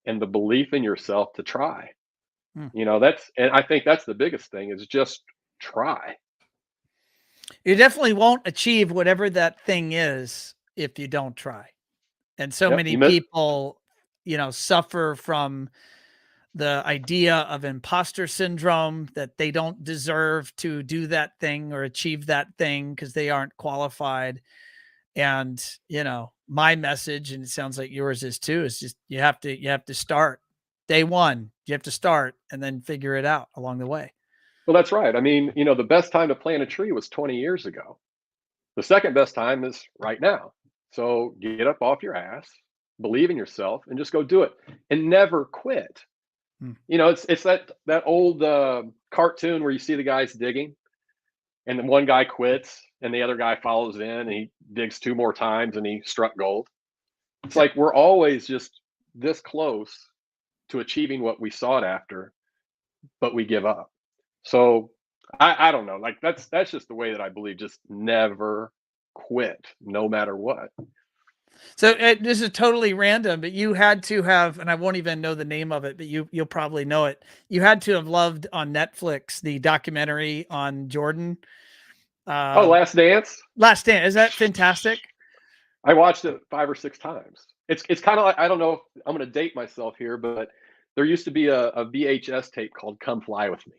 S2: and the belief in yourself to try? You know, and I think that's the biggest thing is just try.
S1: You definitely won't achieve whatever that thing is if you don't try. And so many people, you know, suffer from the idea of imposter syndrome that they don't deserve to do that thing or achieve that thing because they aren't qualified. And, you know, my message, and it sounds like yours is too, is just you have to start day one. You have to start and then figure it out along the way.
S2: Well, that's right. I mean, you know, the best time to plant a tree was 20 years ago. The second best time is right now. So get up off your ass, believe in yourself, and just go do it, and never quit. You know, it's that old cartoon where you see the guys digging, and then one guy quits, and the other guy follows in, and he digs 2 more times, and he struck gold. It's like we're always just this close to achieving what we sought after, but we give up. So I don't know. Like that's just the way that I believe. Just never quit, no matter what.
S1: So this is totally random, but you had to have, and I won't even know the name of it, but you'll probably know it. You had to have loved on Netflix the documentary on Jordan.
S2: Last Dance.
S1: Last Dance, is that fantastic?
S2: I watched it 5 or 6 times. It's kind of like, I don't know if I'm going to date myself here, but there used to be a VHS tape called "Come Fly with Me,"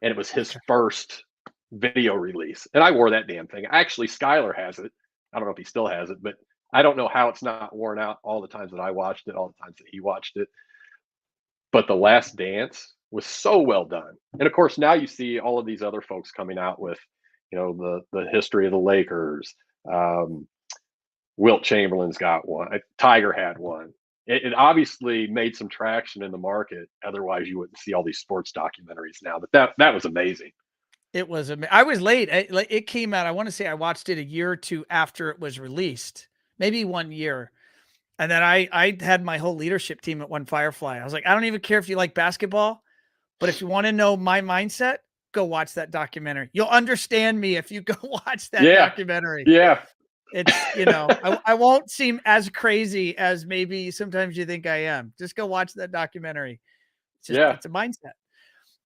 S2: and it was his first video release, and I wore that damn thing. Actually, Skylar has it. I don't know if he still has it, but I don't know how it's not worn out all the times that I watched it, all the times that he watched it. But The Last Dance was so well done. And of course, now you see all of these other folks coming out with, you know, the history of the Lakers. Wilt Chamberlain's got one. Tiger had one. It obviously made some traction in the market. Otherwise, you wouldn't see all these sports documentaries now. But that was amazing.
S1: It was amazing. I was late. It came out, I want to say I watched it a year or two after it was released, maybe 1 year. And then I had my whole leadership team at One Firefly. I was like, I don't even care if you like basketball, but if you want to know my mindset, go watch that documentary. You'll understand me if you go watch that documentary.
S2: Yeah.
S1: It's, you know, I won't seem as crazy as maybe sometimes you think I am. Just go watch that documentary.
S2: Yeah,
S1: it's a mindset.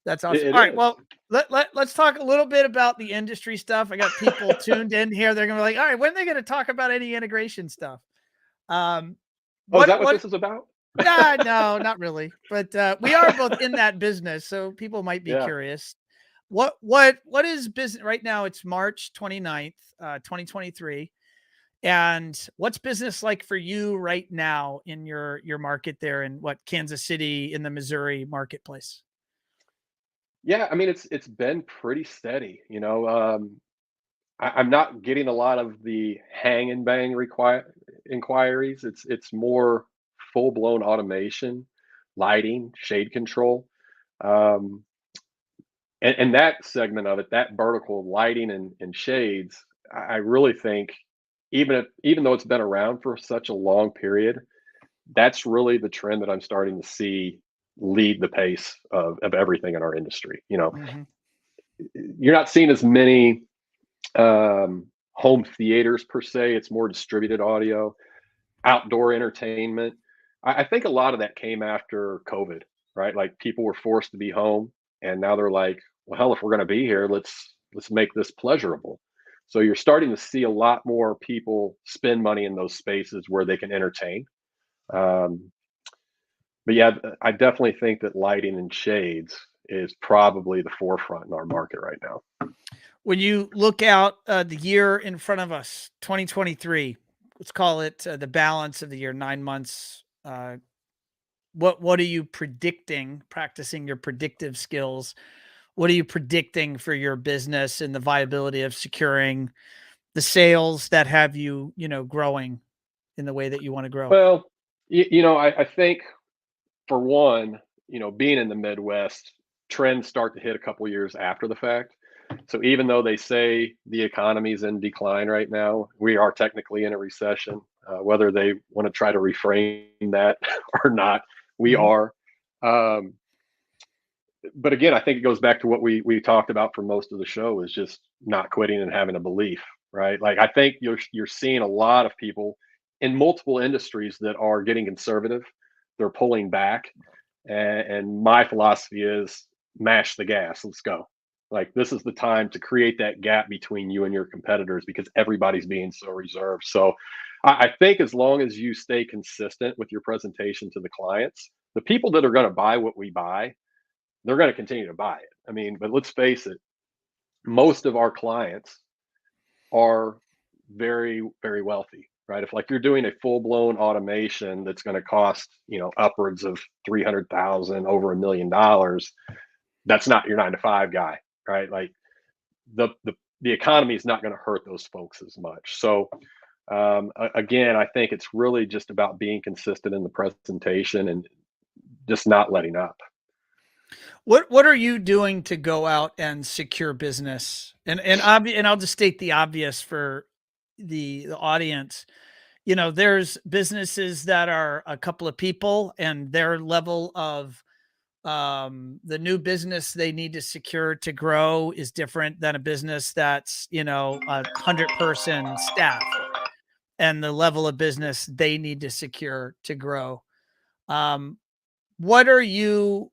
S1: That's awesome.
S2: it
S1: All right.
S2: is.
S1: Well, let's talk a little bit about the industry stuff. I got people tuned in here. They're gonna be like, all right, when are they gonna talk about any integration stuff? Um,
S2: Oh, is that what
S1: what
S2: this is about?
S1: Nah, no, not really. But we are both in that business, so people might be
S2: Yeah.
S1: curious. What is business right now? It's March 29th, 2023. And what's business like for you right now in your market there in what Kansas City in the Missouri marketplace?
S2: Yeah, I mean, it's been pretty steady, you know. I'm not getting a lot of the hang and bang inquiries. It's more full blown automation, lighting, shade control, um, and that segment of it, that vertical lighting and shades. I really think even though it's been around for such a long period, that's really the trend that I'm starting to see lead the pace of everything in our industry. You know,
S1: Mhm.
S2: you're not seeing as many home theaters per se. It's more distributed audio, outdoor entertainment. I think a lot of that came after COVID, right? Like people were forced to be home, and now they're like, well, hell, if we're going to be here, let's make this pleasurable. So you're starting to see a lot more people spend money in those spaces where they can entertain. Um, but yeah, I definitely think that lighting and shades is probably the forefront in our market right now.
S1: When you look out the year in front of us, 2023, let's call it the balance of the year, 9 months. What are you predicting? Practicing your predictive skills. What are you predicting for your business and the viability of securing the sales that have you, growing in the way that you want to grow?
S2: Well, I think for one, being in the Midwest, trends start to hit a couple years after the fact. So even though they say the economy is in decline right now, we are technically in a recession. Whether they want to try to reframe that or not, we
S1: Mhm.
S2: are. Um, but again, I think it goes back to what we talked about for most of the show is just not quitting and having a belief, right? Like I think you're seeing a lot of people in multiple industries that are getting conservative. They're pulling back, and my philosophy is mash the gas. Let's go. Like this is the time to create that gap between you and your competitors because everybody's being so reserved. So I think as long as you stay consistent with your presentation to the clients, the people that are going to buy what we buy, they're going to continue to buy it. I mean, but let's face it, most of our clients are very, very wealthy, right? If like you're doing a full blown automation that's going to cost, upwards of 300,000, over $1 million, that's not your 9 to 5 guy, right? Like the economy is not going to hurt those folks as much. So again, I think it's really just about being consistent in the presentation and just not letting up.
S1: What are you doing to go out and secure business? And I'll just state the obvious for the audience. There's businesses that are a couple of people and their level of the new business they need to secure to grow is different than a business that's, 100-person staff and the level of business they need to secure to grow. Um, what are you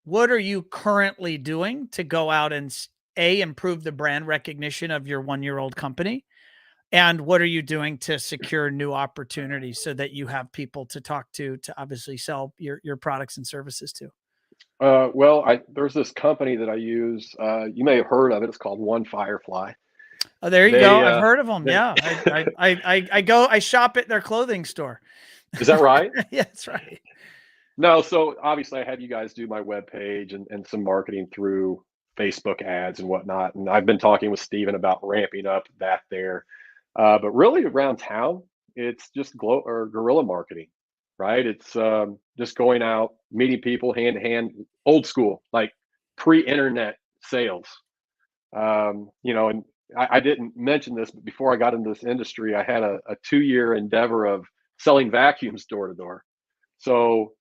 S1: what are you currently doing to go out and improve the brand recognition of your 1-year-old company? And what are you doing to secure new opportunities so that you have people to talk to obviously sell your products and services to?
S2: Well, there's this company that I use. You may have heard of it. It's called One Firefly.
S1: Oh, there you go.
S2: They
S1: I've heard of them.
S2: they
S1: Yeah. I shop at their clothing store.
S2: Is that right?
S1: Yeah, that's right.
S2: No, so obviously I have you guys do my webpage and some marketing through Facebook ads and whatnot. And I've been talking with Steven about ramping up that there. But really around town, it's just guerrilla marketing, right? It's just going out, meeting people hand to hand, old school, like pre-internet sales. And I didn't mention this, but before I got into this industry, I had a 2 year endeavor of selling vacuums door to door. So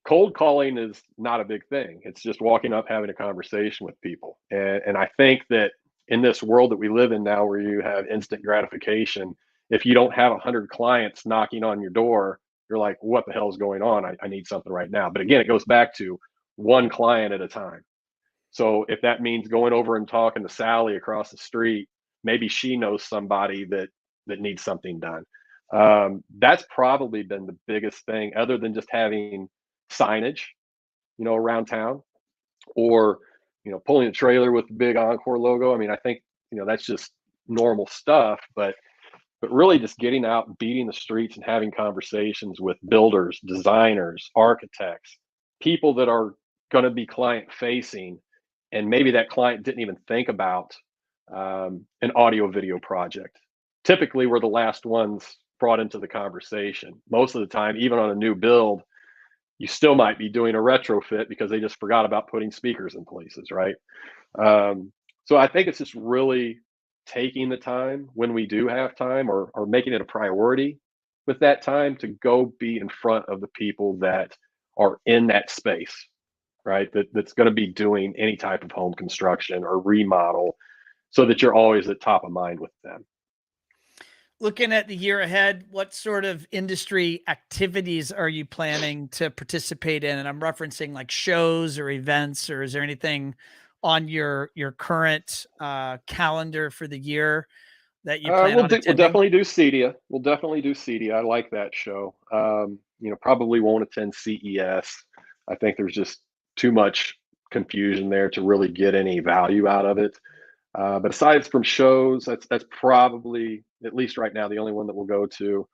S2: cold calling is not a big thing. It's just walking up, having a conversation with people. And I think that in this world that we live in now, where you have instant gratification, if you don't have 100 clients knocking on your door, you're like, what the hell is going on? I need something right now. But again, it goes back to one client at a time. So if that means going over and talking to Sally across the street, maybe she knows somebody that needs something done. That's probably been the biggest thing, other than just having signage, around town, or pulling a trailer with the big Encore logo. I mean, I think that's just normal stuff, but really just getting out and beating the streets and having conversations with builders, designers, architects, people that are going to be client facing, and maybe that client didn't even think about an audio video project. Typically, we're the last ones brought into the conversation. Most of the time, even on a new build, you still might be doing a retrofit because they just forgot about putting speakers in places, right? So I think it's just really taking the time when we do have time, or making it a priority with that time to go be in front of the people that are in that space, right? That's going to be doing any type of home construction or remodel, so that you're always at top of mind with them.
S1: Looking at the year ahead, what sort of industry activities are you planning to participate in? And I'm referencing like shows or events, or is there anything on your current calendar for the year that you plan on
S2: We'll
S1: attending?
S2: definitely do CEDIA. We'll definitely do CEDIA. I like that show. Probably won't attend CES. I think there's just too much confusion there to really get any value out of it. But aside from shows, that's probably, at least right now, the only one that we'll go to.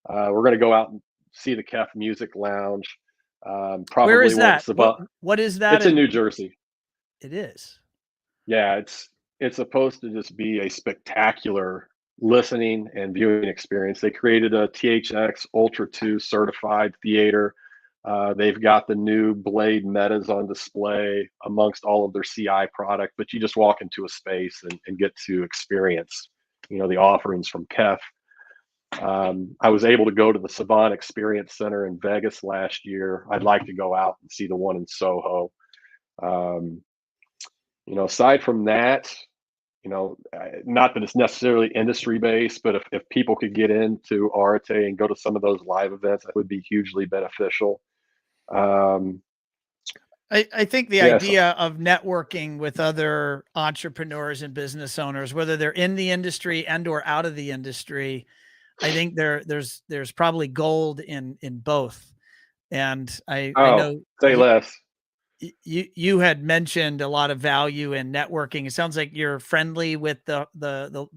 S2: We're going to go out and see the KEF Music Lounge. Probably
S1: Where is that?
S2: Savant.
S1: What is that?
S2: It's in New Jersey.
S1: It is.
S2: Yeah, it's supposed to just be a spectacular listening and viewing experience. They created a THX Ultra 2 certified theater. They've got the new Blade Metas on display amongst all of their CI product, but you just walk into a space and get to experience, the offerings from KEF. I was able to go to the Savant Experience Center in Vegas last year. I'd like to go out and see the one in Soho. Aside from that, not that it's necessarily industry based, but if people could get into Arate and go to some of those live events, that would be hugely beneficial.
S1: I think the idea of networking with other entrepreneurs and business owners, whether they're in the industry and or out of the industry, I think there's probably gold in both. And I know
S2: say less.
S1: You had mentioned a lot of value in networking. It sounds like you're friendly with the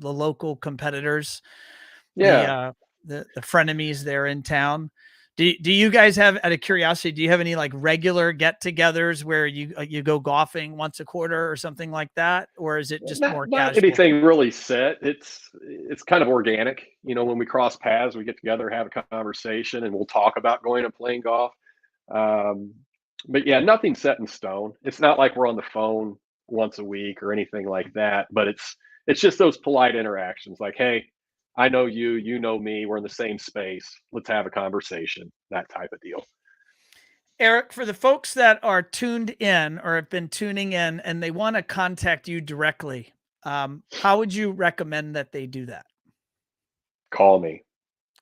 S1: local competitors,
S2: Yeah.
S1: the frenemies there in town. Do you guys have, out of curiosity, do you have any like regular get-togethers where you go golfing once a quarter or something like that, or is it just more
S2: not
S1: casual?
S2: anything really set. It's kind of organic. When we cross paths, we get together, have a conversation, and we'll talk about going and playing golf. But yeah, nothing set in stone. It's not like we're on the phone once a week or anything like that, but it's just those polite interactions, like, hey, I know you, you know me, we're in the same space, let's have a conversation, that type of deal.
S1: Eric, for the folks that are tuned in or have been tuning in and they want to contact you directly, how would you recommend that they do that?
S2: Call me.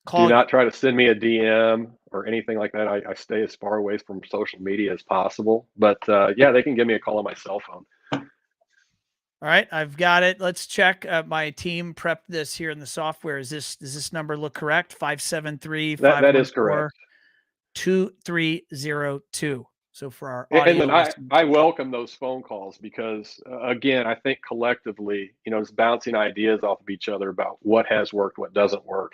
S1: Call
S2: Do
S1: you.
S2: not try to send me a DM or anything like that. I stay as far away from social media as possible. But yeah, they can give me a call on my cell phone.
S1: All right, I've got it. Let's check. My team prepped this here in the software. Does this number look correct? 573
S2: That is correct.
S1: 2302. So for our audio,
S2: and then I welcome those phone calls because again, I think collectively, just bouncing ideas off of each other about what has worked, what doesn't work.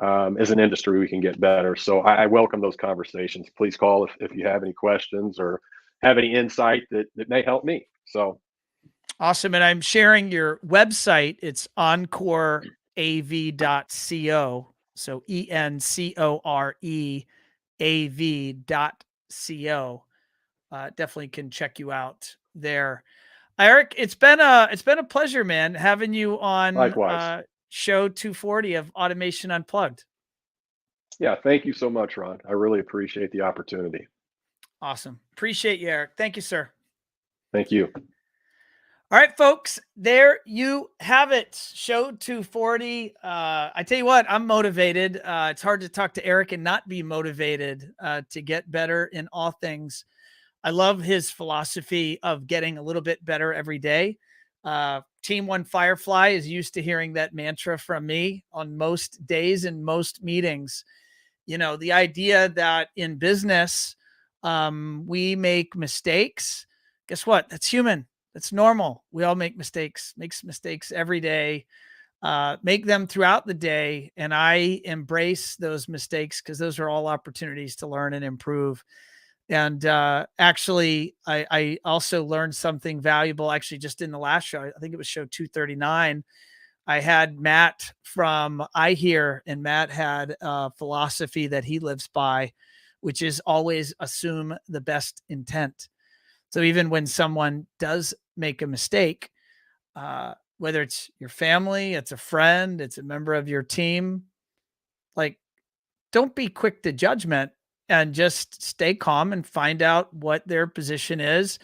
S2: As an industry, we can get better. So I welcome those conversations. Please call if you have any questions or have any insight that may help me. So
S1: awesome. And I'm sharing your website. It's encoreav.co. So ENCOREAV.co. Definitely can check you out there. Eric, it's been a pleasure, man, having you on
S2: likewise.
S1: show 240 of Automation Unplugged.
S2: Yeah, thank you so much, Ron. I really appreciate the opportunity.
S1: Awesome. Appreciate you, Eric. Thank you, sir.
S2: Thank you.
S1: All right, folks, there you have it. Show 240. I tell you what, I'm motivated. It's hard to talk to Eric and not be motivated to get better in all things. I love his philosophy of getting a little bit better every day. Team One Firefly is used to hearing that mantra from me on most days and most meetings. You know, the idea that in business, we make mistakes. Guess what? That's human. That's normal. We all make mistakes, makes mistakes every day, make them throughout the day. And I embrace those mistakes because those are all opportunities to learn and improve. And actually, I also learned something valuable actually just in the last show. I think it was show 239. I had Matt from I Hear, and Matt had a philosophy that he lives by, which is always assume the best intent. So even when someone does make a mistake, whether it's your family, it's a friend, it's a member of your team, like, don't be quick to judgment and just stay calm and find out what their position is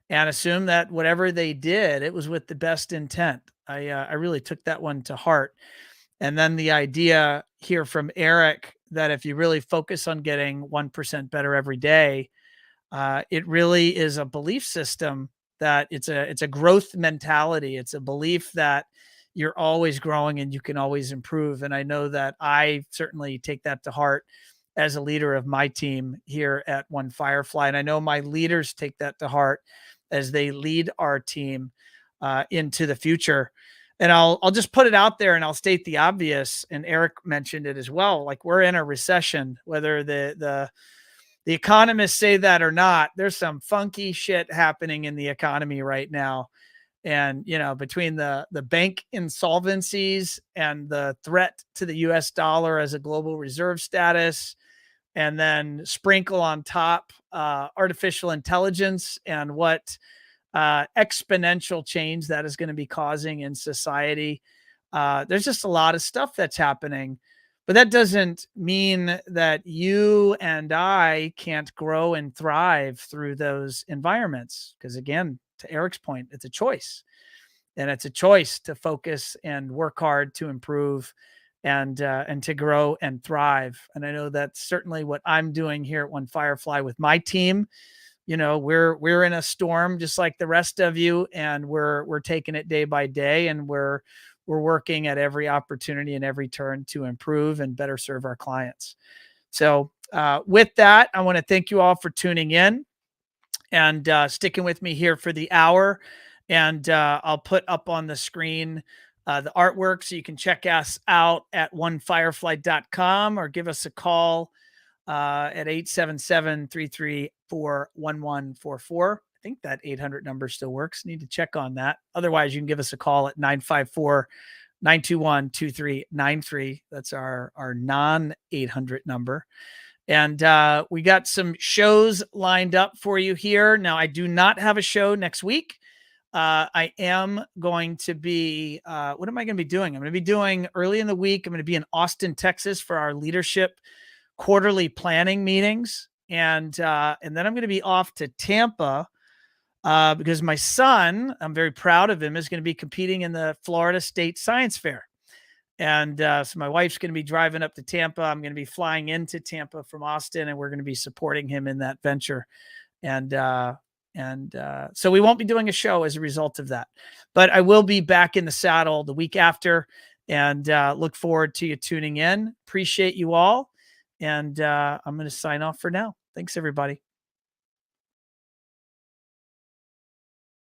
S1: and assume that whatever they did, it was with the best intent. I really took that one to heart. And then the idea here from Eric that if you really focus on getting 1% better every day, it really is a belief system that it's a growth mentality. It's a belief that you're always growing and you can always improve. And I know that I certainly take that to heart as a leader of my team here at One Firefly. And I know my leaders take that to heart as they lead our team into the future. And I'll just put it out there and I'll state the obvious. And Eric mentioned it as well. Like, we're in a recession, whether the economists say that or not. There's some funky shit happening in the economy right now. And, you know, between the bank insolvencies and the threat to the US dollar as a global reserve status, and then sprinkle on top artificial intelligence and what exponential change that is going to be causing in society. There's just a lot of stuff that's happening. But that doesn't mean that you and I can't grow and thrive through those environments. Because again, to Eric's point, it's a choice. And it's a choice to focus and work hard to improve and to grow and thrive. And I know that's certainly what I'm doing here at One Firefly with my team. You know, we're in a storm just like the rest of you, and we're taking it day by day, and we're working at every opportunity and every turn to improve and better serve our clients. So with that, I want to thank you all for tuning in and sticking with me here for the hour. And I'll put up on the screen the artwork so you can check us out at onefirefly.com or give us a call at 877-334-1144. I think that 800 number still works. Need to check on that. Otherwise, you can give us a call at 954-921-2393. That's our non-800 number. And we got some shows lined up for you here. Now, I do not have a show next week. I am going to be, what am I going to be doing? I'm going to be doing early in the week. I'm going to be in Austin, Texas for our leadership quarterly planning meetings. And then I'm going to be off to Tampa because my son, I'm very proud of him, is going to be competing in the Florida State Science Fair. And so my wife's going to be driving up to Tampa. I'm going to be flying into Tampa from Austin, and we're going to be supporting him in that venture. And so we won't be doing a show as a result of that, but I will be back in the saddle the week after, and look forward to you tuning in. Appreciate you all. And I'm going to sign off for now. Thanks, everybody.